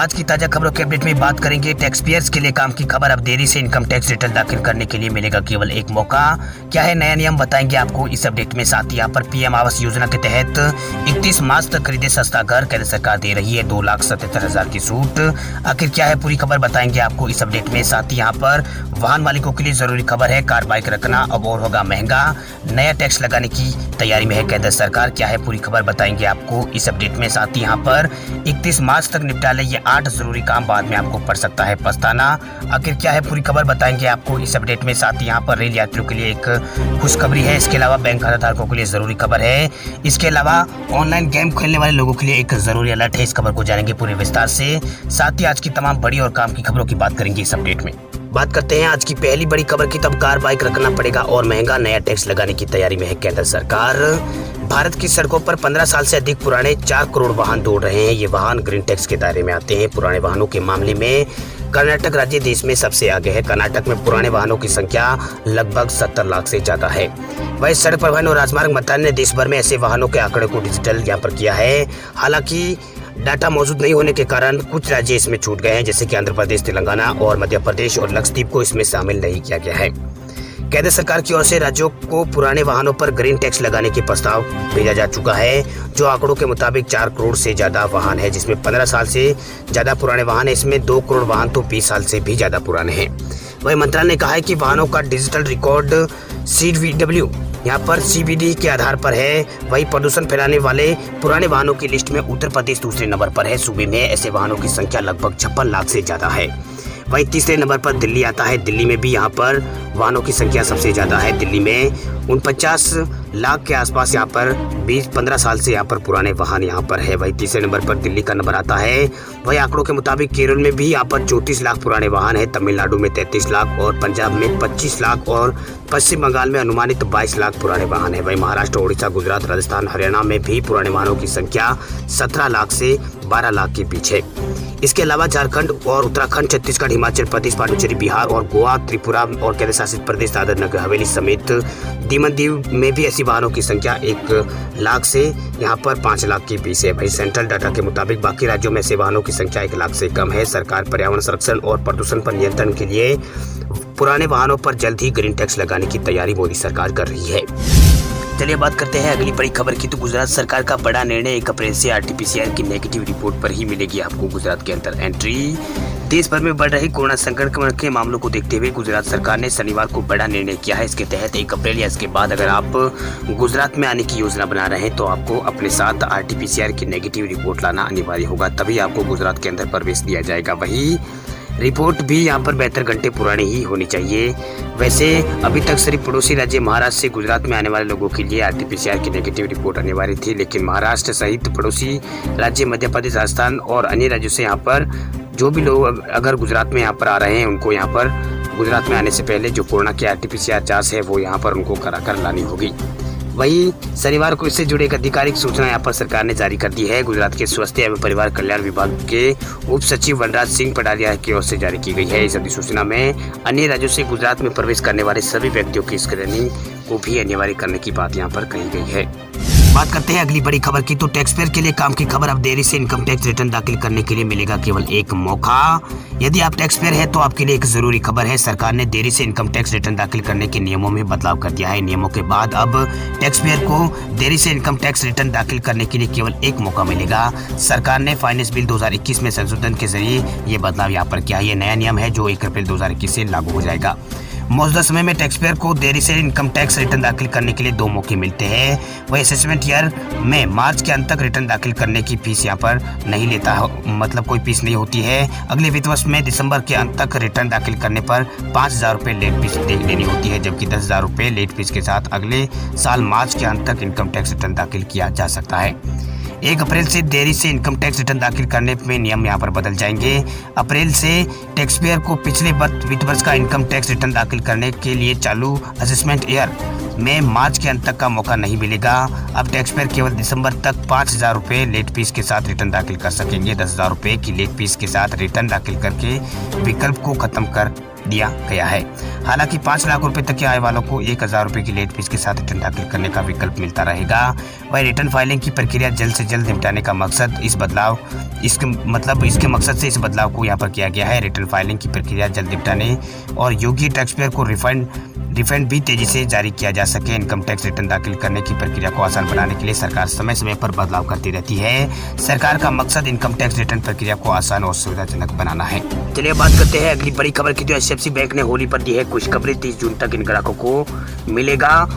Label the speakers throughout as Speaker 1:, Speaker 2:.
Speaker 1: आज की ताजा खबरों के अपडेट में बात करेंगे टैक्स पेयर्स के लिए काम की खबर। अब देरी से इनकम टैक्स रिटर्न दाखिल करने के लिए मिलेगा केवल एक मौका। क्या है नया नियम, बताएंगे आपको इस अपडेट में। साथ ही यहाँ पर पीएम आवास योजना के तहत 31 मार्च तक खरीदे सस्ता घर, केंद्र सरकार दे रही है 2,77,000 की छूट। आखिर क्या है पूरी खबर, बताएंगे आपको इस अपडेट में। साथ ही यहाँ पर वाहन मालिकों के लिए जरूरी खबर है, कार बाइक रखना अब और होगा महंगा, नया टैक्स लगाने की तैयारी में है केंद्र सरकार। क्या है पूरी खबर, बताएंगे आपको इस अपडेट में। साथ ही यहाँ पर 31 मार्च तक निपटा ले ये 8 जरूरी काम, बाद में आपको पड़ सकता है पछताना। आखिर क्या है पूरी खबर, बताएंगे आपको इस अपडेट में। साथ ही यहाँ पर रेल यात्रियों के लिए एक खुशखबरी है। इसके अलावा बैंक खाता धारकों के लिए जरूरी खबर है। इसके अलावा ऑनलाइन गेम खेलने वाले लोगों के लिए एक जरूरी अलर्ट है। इस खबर को जानेंगे पूरे विस्तार से। साथ ही आज की तमाम बड़ी और काम की खबरों की बात करेंगे इस अपडेट में। बात करते हैं आज की पहली बड़ी खबर की। तब कार बाइक रखना पड़ेगा और महंगा, नया टैक्स लगाने की तैयारी में है केंद्र सरकार। भारत की सड़कों पर 15 साल से अधिक पुराने 4 करोड़ वाहन दौड़ रहे हैं। ये वाहन ग्रीन टैक्स के दायरे में आते हैं। पुराने वाहनों के मामले में कर्नाटक राज्य देश में सबसे आगे है। कर्नाटक में पुराने वाहनों की संख्या लगभग 70 लाख से ज्यादा है। वहीं सड़क परिवहन और राजमार्ग मंत्रालय ने देश भर में ऐसे वाहनों के आंकड़े को डिजिटल यहाँ पर किया है। हालांकि डाटा मौजूद नहीं होने के कारण कुछ राज्य इसमें छूट गए हैं, जैसे कि आंध्र प्रदेश, तेलंगाना और मध्य प्रदेश और लक्षद्वीप को इसमें शामिल नहीं किया गया है। केंद्र सरकार की ओर से राज्यों को पुराने वाहनों पर ग्रीन टैक्स लगाने के प्रस्ताव भेजा जा चुका है। जो आंकड़ों के मुताबिक 4 करोड़ से ज्यादा वाहन है, जिसमें 15 साल से ज्यादा पुराने वाहन है। इसमें 2 करोड़ वाहन तो 20 साल से भी ज्यादा पुराने हैं। वही मंत्रालय ने कहा है कि वाहनों का डिजिटल रिकॉर्ड CVW यहाँ पर CVD के आधार पर है। वही प्रदूषण फैलाने वाले पुराने वाहनों की लिस्ट में उत्तर प्रदेश दूसरे नंबर पर है। सूबे में ऐसे वाहनों की संख्या लगभग 56 लाख से ज्यादा है। वहीं तीसरे नंबर पर दिल्ली आता है। दिल्ली में भी यहाँ पर वाहनों की संख्या सबसे ज्यादा है। दिल्ली में 49 लाख के आसपास यहाँ पर 20-15 साल से यहाँ पर पुराने वाहन यहाँ पर है। वही तीसरे नंबर पर दिल्ली का नंबर आता है। वही आंकड़ों के मुताबिक केरल में भी यहाँ पर 34 लाख पुराने वाहन है। तमिलनाडु में 33 लाख और पंजाब में 25 लाख और पश्चिम बंगाल में अनुमानित 22 लाख पुराने वाहन है। वही महाराष्ट्र, उड़ीसा, गुजरात, राजस्थान, हरियाणा में भी पुराने वाहनों की संख्या 17 लाख से 12 लाख के बीच है। इसके अलावा झारखंड और उत्तराखंड, छत्तीसगढ़, हिमाचल प्रदेश, पांडिचेरी, बिहार और गोवा, त्रिपुरा और केंद्र शासित प्रदेश दादर नगर हवेली समेत दीमन दीव में भी ऐसी वाहनों की संख्या 1 लाख से यहाँ पर 5 लाख के बीच है। भाई सेंट्रल डाटा के मुताबिक बाकी राज्यों में ऐसे वाहनों की संख्या 1 लाख से कम है। सरकार पर्यावरण संरक्षण और प्रदूषण पर नियंत्रण के लिए पुराने वाहनों पर जल्द ही ग्रीन टैक्स लगाने की तैयारी मोदी सरकार कर रही है। चलिए बात करते हैं अगली बड़ी खबर की। तो गुजरात सरकार का बड़ा निर्णय, 1 अप्रैल से RT-PCR की नेगेटिव रिपोर्ट पर ही मिलेगी आपको गुजरात के अंदर एंट्री। देश भर में बढ़ रहे कोरोना संक्रमण के मामलों को देखते हुए गुजरात सरकार ने शनिवार को बड़ा निर्णय किया है। इसके तहत 1 अप्रैल या इसके बाद अगर आप गुजरात में आने की योजना बना रहे हैं तो आपको अपने साथ RT-PCR की नेगेटिव रिपोर्ट लाना अनिवार्य होगा, तभी आपको गुजरात के अंदर प्रवेश दिया जाएगा। वही रिपोर्ट भी यहाँ पर 72 घंटे पुरानी ही होनी चाहिए। वैसे अभी तक सिर्फ पड़ोसी राज्य महाराष्ट्र से गुजरात में आने वाले लोगों के लिए RT-PCR की नेगेटिव रिपोर्ट अनिवार्य थी, लेकिन महाराष्ट्र सहित पड़ोसी राज्य मध्य प्रदेश, राजस्थान और अन्य राज्यों से यहाँ पर जो भी लोग अगर गुजरात में यहाँ पर आ रहे हैं, उनको यहाँ पर गुजरात में आने से पहले जो कोरोना की RT-PCR जाँच है वो यहाँ पर उनको कराकर लानी होगी। वही शनिवार को इससे जुड़े एक आधिकारिक सूचना यहाँ पर सरकार ने जारी कर दी है। गुजरात के स्वास्थ्य एवं परिवार कल्याण विभाग के उप सचिव वनराज सिंह पटारिया की ओर से जारी की गई है। इस अधिसूचना में अन्य राज्यों से गुजरात में प्रवेश करने वाले सभी व्यक्तियों की स्क्रीनिंग को भी अनिवार्य करने की बात यहाँ पर कही गई है। बात करते हैं अगली बड़ी खबर की। तो टैक्स पेयर के लिए काम की खबर। अब देरी से इनकम टैक्स रिटर्न दाखिल करने के लिए मिलेगा केवल एक मौका। यदि आप टैक्स पेयर हैं तो आपके लिए एक जरूरी खबर है। सरकार ने देरी से इनकम टैक्स रिटर्न दाखिल करने के नियमों में बदलाव कर दिया है। नियमों के बाद अब टैक्स पेयर को देरी से इनकम टैक्स रिटर्न दाखिल करने के लिए केवल एक मौका मिलेगा। सरकार ने फाइनेंस बिल 2021 में संशोधन के जरिए ये बदलाव यहाँ पर किया है। ये नया नियम है जो 1 अप्रैल 2021 से लागू हो जाएगा। मौजूदा समय में टैक्स पेयर को देरी से इनकम टैक्स रिटर्न दाखिल करने के लिए 2 मौके मिलते हैं। वही असेसमेंट ईयर में मार्च के अंत तक रिटर्न दाखिल करने की फीस यहाँ पर नहीं लेता है, मतलब कोई फीस नहीं होती है। अगले वित्त वर्ष में दिसंबर के अंत तक रिटर्न दाखिल करने पर 5,000 रुपये लेट फीस देनी होती है, जबकि 10,000 रुपये लेट फीस के साथ अगले साल मार्च के अंत तक इनकम टैक्स रिटर्न दाखिल किया जा सकता है। 1 अप्रैल से देरी से इनकम टैक्स रिटर्न दाखिल करने में नियम यहाँ पर बदल जाएंगे। अप्रैल से टैक्स पेयर को पिछले वित्त वर्ष का इनकम टैक्स रिटर्न दाखिल करने के लिए चालू असेसमेंट ईयर में मार्च के अंत तक का मौका नहीं मिलेगा। अब टैक्स पेयर केवल दिसंबर तक 5,000 रुपये लेट फीस के साथ रिटर्न दाखिल कर सकेंगे। 10,000 रुपये की लेट फीस के साथ रिटर्न दाखिल करके विकल्प को खत्म कर दिया गया है। हालांकि 5 लाख रुपए तक की आय वालों को 1,000 रुपए की लेट फीस के साथ रिटर्न दाखिल करने का विकल्प मिलता रहेगा। वह रिटर्न फाइलिंग की प्रक्रिया जल्द से जल्द निपटाने का मकसद इसके मकसद से इस बदलाव को यहाँ पर किया गया है। रिटर्न फाइलिंग की प्रक्रिया जल्द निपटाने और योग्य टैक्स पेयर को रिफंड भी तेजी से जारी किया जा सके। इनकम टैक्स रिटर्न दाखिल करने की प्रक्रिया को आसान बनाने के लिए सरकार समय समय पर बदलाव करती रहती है। सरकार का मकसद इनकम टैक्स रिटर्न प्रक्रिया को आसान और सुविधाजनक बनाना है। चलिए बात करते हैं अगली बड़ी खबर की। तो HDFC बैंक ने होली पर दी है खुशखबरी। 30 जून तक इन ग्राहकों को मिलेगा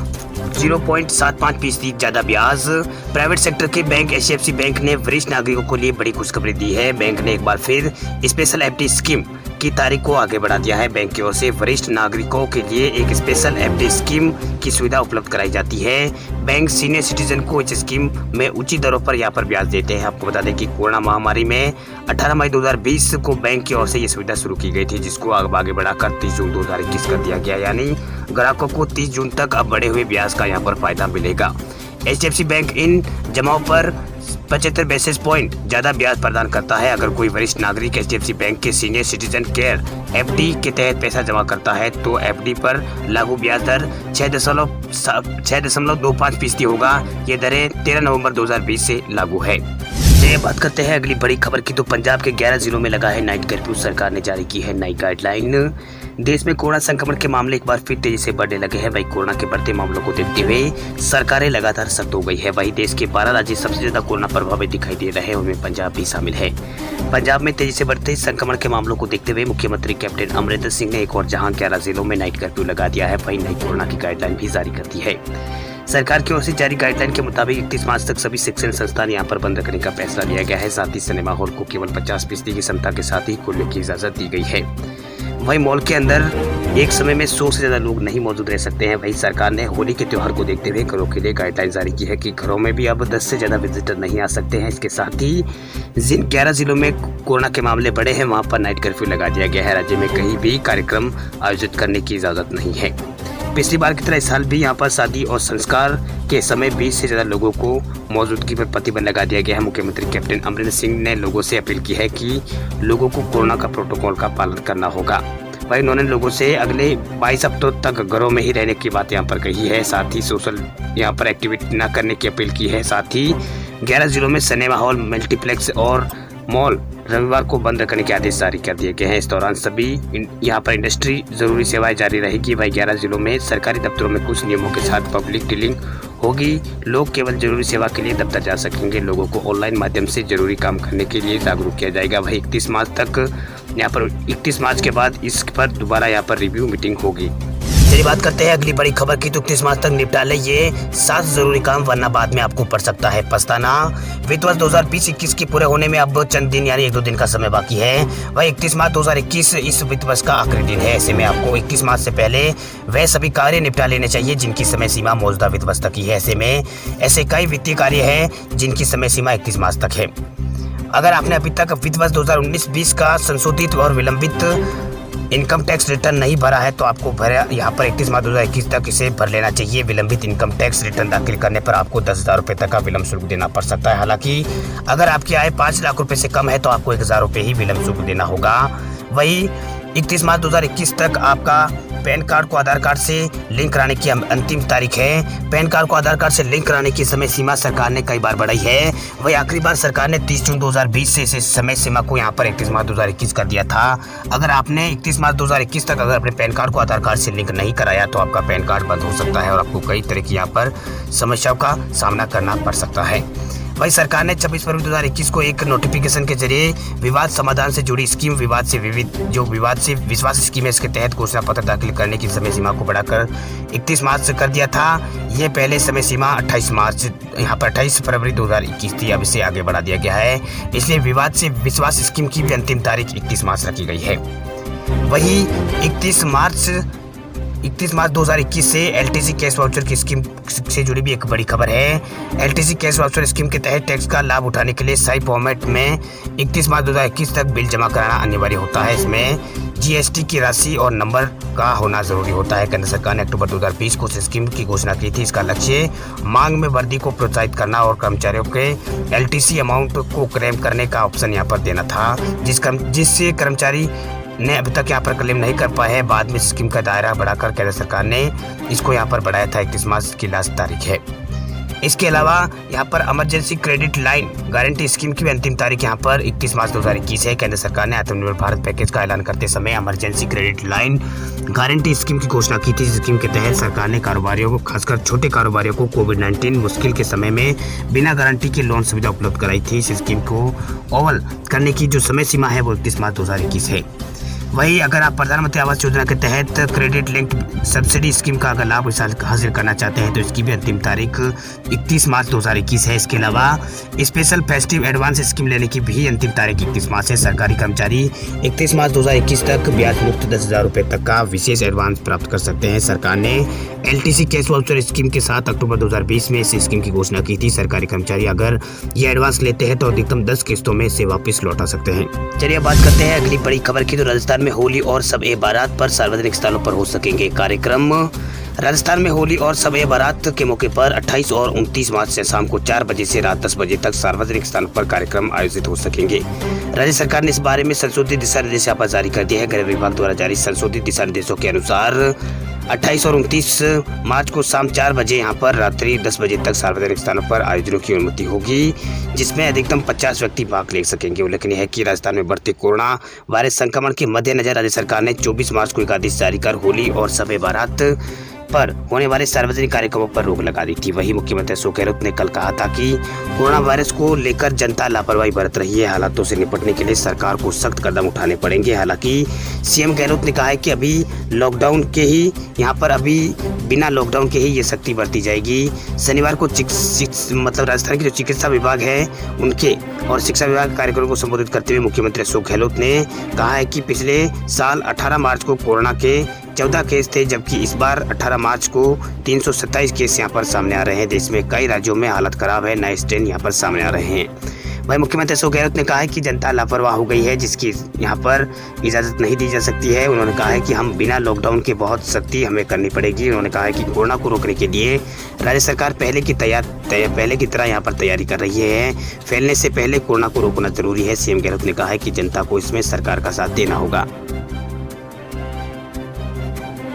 Speaker 1: 0.75% ज्यादा ब्याज। प्राइवेट सेक्टर के बैंक HDFC बैंक ने वरिष्ठ नागरिकों को लिए बड़ी खुशखबरी दी है। बैंक ने एक बार फिर स्पेशल FD स्कीम की तारीख को आगे बढ़ा दिया है। बैंक की ओर से वरिष्ठ नागरिकों के लिए एक स्पेशल FD स्कीम की सुविधा उपलब्ध कराई जाती है। बैंक सीनियर सिटीजन को इस स्कीम में उचित दरों पर यहाँ पर ब्याज देते हैं। आपको बता दें कि कोरोना महामारी में 18 मई 2020 को बैंक की ओर से ये सुविधा शुरू की गई थी, जिसको आगे बढ़ाकर 30 जून 2021 कर दिया गया। यानी ग्राहकों को 30 जून तक अब बढ़े हुए ब्याज का यहाँ पर फायदा मिलेगा। HDFC बैंक इन जमाओं पर 75 बेसिस पॉइंट ज्यादा ब्याज प्रदान करता है। अगर कोई वरिष्ठ नागरिक HDFC बैंक के सीनियर सिटीजन केयर FD के तहत पैसा जमा करता है तो FD पर लागू ब्याज दर 6.25% होगा। ये दरें 13 नवंबर 2020 से लागू है। चलिए बात करते हैं अगली बड़ी खबर की। तो पंजाब के 11 जिलों में लगा है नाइट कर्फ्यू। सरकार ने जारी की है नई गाइडलाइन। देश में कोरोना संक्रमण के मामले एक बार फिर तेजी से बढ़ने लगे हैं। वही कोरोना के बढ़ते मामलों को देखते हुए सरकारें लगातार सख्त हो गई है। वही देश के 12 राज्य सबसे ज्यादा कोरोना प्रभावित दिखाई दे रहे हैं, उनमें पंजाब भी शामिल है। पंजाब में तेजी से बढ़ते संक्रमण के मामलों को देखते हुए मुख्यमंत्री कैप्टन अमरिंदर सिंह ने एक और जहां 11 जिलों में नाइट कर्फ्यू लगा दिया है, वही नई कोरोना की गाइडलाइन भी जारी कर दी है। सरकार की ओर से जारी गाइडलाइन के मुताबिक 31 मार्च तक सभी शिक्षण संस्थान यहाँ पर बंद रखने का फैसला लिया गया है। साथ ही सिनेमा हॉल को केवल 50% की क्षमता के साथ ही खोलने की इजाजत दी गई है। वहीं मॉल के अंदर एक समय में 100 से ज्यादा लोग नहीं मौजूद रह सकते हैं। वहीं सरकार ने होली के त्योहार को देखते हुए घरों के लिए गाइडलाइन जारी की है कि घरों में भी अब 10 से ज्यादा विजिटर नहीं आ सकते हैं। इसके साथ ही जिन 11 जिलों में कोरोना के मामले बढ़े हैं वहां पर नाइट कर्फ्यू लगा दिया गया है। राज्य में कहीं भी कार्यक्रम आयोजित करने की इजाजत नहीं है। पिछली बार की तरह इस साल भी यहाँ पर शादी और संस्कार के समय 20 से ज्यादा लोगों को मौजूदगी पर प्रतिबंध लगा दिया गया है। मुख्यमंत्री कैप्टन अमरिंदर सिंह ने लोगों से अपील की है कि लोगों को कोरोना का प्रोटोकॉल का पालन करना होगा। वहीं उन्होंने लोगों से अगले 22 हफ्तों तक घरों में ही रहने की बात यहाँ पर कही है। साथ ही सोशल यहाँ पर एक्टिविटी न करने की अपील की है। साथ ही 11 जिलों में सिनेमा हॉल, मल्टीप्लेक्स और मॉल रविवार को बंद रखने के आदेश जारी कर दिए गए हैं। इस दौरान सभी यहाँ पर इंडस्ट्री जरूरी सेवाएं जारी रहेगी। वही 11 जिलों में सरकारी दफ्तरों में कुछ नियमों के साथ पब्लिक डीलिंग होगी। लोग केवल जरूरी सेवा के लिए दफ्तर जा सकेंगे। लोगों को ऑनलाइन माध्यम से जरूरी काम करने के लिए जागरूक किया जाएगा। वही 31 मार्च के बाद इस पर दोबारा यहाँ पर रिव्यू मीटिंग होगी। चलिए बात करते हैं अगली बड़ी खबर की। तो 31 मार्च तक निपटा ले ये 7 जरूरी काम, वरना बाद में आपको पड़ सकता है पछताना। वित्त वर्ष 2020-21 के पूरे होने में अब चंद दिन यानी 1-2 दिन का समय बाकी है। वही 31 मार्च 2021 इस वित्त वर्ष का आखिरी दिन है। ऐसे में आपको 31 मार्च से पहले वह सभी कार्य निपटा लेने चाहिए जिनकी समय सीमा मौजूदा वित्त वर्ष तक ही है। ऐसे में ऐसे कई वित्तीय कार्य हैं जिनकी समय सीमा 31 मार्च तक है। अगर आपने अभी तक वित्त वर्ष 2019-20 का संशोधित और विलंबित इनकम टैक्स रिटर्न नहीं भरा है तो आपको यहाँ पर 31 मार्च 2021 तक इसे भर लेना चाहिए। विलंबित इनकम टैक्स रिटर्न दाखिल करने पर आपको 10,000 रुपये तक का विलंब शुल्क देना पड़ सकता है। हालांकि अगर आपकी आय 5 लाख रुपए से कम है तो आपको 1,000 रुपये ही विलंब शुल्क देना होगा। वही 31 मार्च 2021 तक आपका पैन कार्ड को आधार कार्ड से लिंक कराने की अंतिम तारीख है। पैन कार्ड को आधार कार्ड से लिंक कराने की समय सीमा सरकार ने कई बार बढ़ाई है। वही आखिरी बार सरकार ने 30 जून 2020 से इस समय सीमा को यहाँ पर 31 मार्च 2021 कर दिया था। अगर आपने 31 मार्च 2021 तक अगर अपने पैन कार्ड को आधार कार्ड से लिंक नहीं कराया तो आपका पैन कार्ड बंद हो सकता है और आपको कई तरह की यहाँ पर समस्याओं का सामना करना पड़ सकता है। वही सरकार ने 26 फरवरी 2021 को एक नोटिफिकेशन के जरिए विवाद समाधान से जुड़ी स्कीम विवाद से विश्वास स्कीम है, इसके तहत घोषणा पत्र दाखिल करने की समय सीमा को बढ़ाकर 31 मार्च कर दिया था। ये पहले समय सीमा 28 फरवरी 2021 थी, अब इसे आगे बढ़ा दिया गया है। इसलिए विवाद से विश्वास स्कीम की भी अंतिम तारीख 31 मार्च रखी गई है। वही 31 मार्च 2021 से LTC कैश वाउचर की स्कीम से जुड़ी भी एक बड़ी खबर है। LTC कैश वाउचर स्कीम के तहत टैक्स का लाभ उठाने के लिए सही फॉर्मेट में 31 मार्च 2021 तक बिल जमा कराना अनिवार्य होता है। इसमें जीएसटी की राशि और नंबर का होना जरूरी होता है। केंद्र सरकार ने अक्टूबर 2020 को इस स्कीम की घोषणा की थी। इसका लक्ष्य मांग में वृद्धि को प्रोत्साहित करना और कर्मचारियों के एलटीसी अमाउंट को क्लेम करने का ऑप्शन यहाँ पर देना था, जिससे कर्मचारी ने अभी तक यहाँ पर क्लेम नहीं कर पाए हैं। बाद में स्कीम का दायरा बढ़ाकर केंद्र सरकार ने इसको यहाँ पर बढ़ाया था। 31 मार्च की लास्ट तारीख है। इसके अलावा यहाँ पर emergency credit line guarantee scheme की भी अंतिम तारीख यहाँ पर 31 मार्च 2021 है। केंद्र सरकार ने आत्मनिर्भर भारत पैकेज का ऐलान करते समय emergency credit line guarantee scheme की घोषणा की थी। इस स्कीम के तहत सरकार ने कारोबारियों को, खासकर छोटे कारोबारियों को कोविड-19 मुश्किल के समय में बिना गारंटी के लोन सुविधा उपलब्ध कराई थी। इस स्कीम को ओवल करने की जो समय सीमा है वो 31 मार्च 2021 है। वहीं अगर आप प्रधानमंत्री आवास योजना के तहत क्रेडिट लिंक्ड सब्सिडी स्कीम का अगर लाभ हासिल करना चाहते हैं तो इसकी भी अंतिम तारीख 31 मार्च 2021 है। इसके अलावा स्पेशल फेस्टिव एडवांस स्कीम लेने की भी अंतिम तारीख 31 मार्च है। सरकारी कर्मचारी 31 मार्च 2021 तक ब्याज मुक्त 10,000 रुपये तक का विशेष एडवांस प्राप्त कर सकते हैं। सरकार ने एलटीसी कैश वाउचर स्कीम के साथ अक्टूबर 2020 में इस स्कीम की घोषणा की थी। सरकारी कर्मचारी अगर ये एडवांस लेते हैं तो अधिकतम 10 किस्तों में इसे वापस लौटा सकते हैं। चलिए बात करते हैं अगली बड़ी खबर की। तो राजस्थान में होली और शब-ए बारात पर सार्वजनिक स्थलों पर हो सकेंगे कार्यक्रम। राजस्थान में होली और शब-ए बारात के मौके पर 28 और 29 मार्च से शाम को 4 बजे से रात 10 बजे तक सार्वजनिक स्थानों पर कार्यक्रम आयोजित हो सकेंगे। राज्य सरकार ने इस बारे में संशोधित दिशा निर्देश यहाँ पर जारी कर दिए हैं। गृह विभाग द्वारा जारी संशोधित दिशा निर्देशों के अनुसार 28 और 29 मार्च को शाम 4 बजे यहाँ पर रात्रि 10 बजे तक सार्वजनिक स्थानों पर आयोजनों की अनुमति होगी, जिसमें अधिकतम 50 व्यक्ति भाग ले सकेंगे। उल्लेखनीय है कि राजस्थान में बढ़ते कोरोना वायरस संक्रमण के मद्देनजर राज्य सरकार ने 24 मार्च को एक आदेश जारी कर होली और शब-ए बारात पर होने वाले सार्वजनिक कार्यक्रमों पर रोक लगा दी थी। वहीं मुख्यमंत्री अशोक गहलोत ने कल कहा था कि कोरोना वायरस को लेकर जनता लापरवाही बरत रही है। हालातों से निपटने के लिए सरकार को सख्त कदम उठाने पड़ेंगे। हालांकि सीएम गहलोत ने कहा है कि अभी लॉकडाउन के ही यहाँ पर अभी बिना लॉकडाउन के ही ये सख्ती बरती जाएगी। शनिवार को मतलब राजस्थान के जो चिकित्सा विभाग है उनके और शिक्षा विभाग के कार्यक्रम को संबोधित करते हुए मुख्यमंत्री अशोक गहलोत ने कहा है कि पिछले साल 18 मार्च को कोरोना के 14 केस थे, जबकि इस बार 18 मार्च को 327 केस यहाँ पर सामने आ रहे हैं। देश में कई राज्यों में हालत खराब है, नए स्ट्रेन यहाँ पर सामने आ रहे हैं। वहीं मुख्यमंत्री अशोक गहलोत ने कहा है कि जनता लापरवाह हो गई है, जिसकी यहाँ पर इजाज़त नहीं दी जा सकती है। उन्होंने कहा है कि हम बिना लॉकडाउन के बहुत सख्ती हमें करनी पड़ेगी। उन्होंने कहा है कि कोरोना को रोकने के लिए राज्य सरकार पहले की तरह यहाँ पर तैयारी कर रही है। फैलने से पहले कोरोना को रोकना जरूरी है। सीएम गहलोत ने कहा है कि जनता को इसमें सरकार का साथ देना होगा।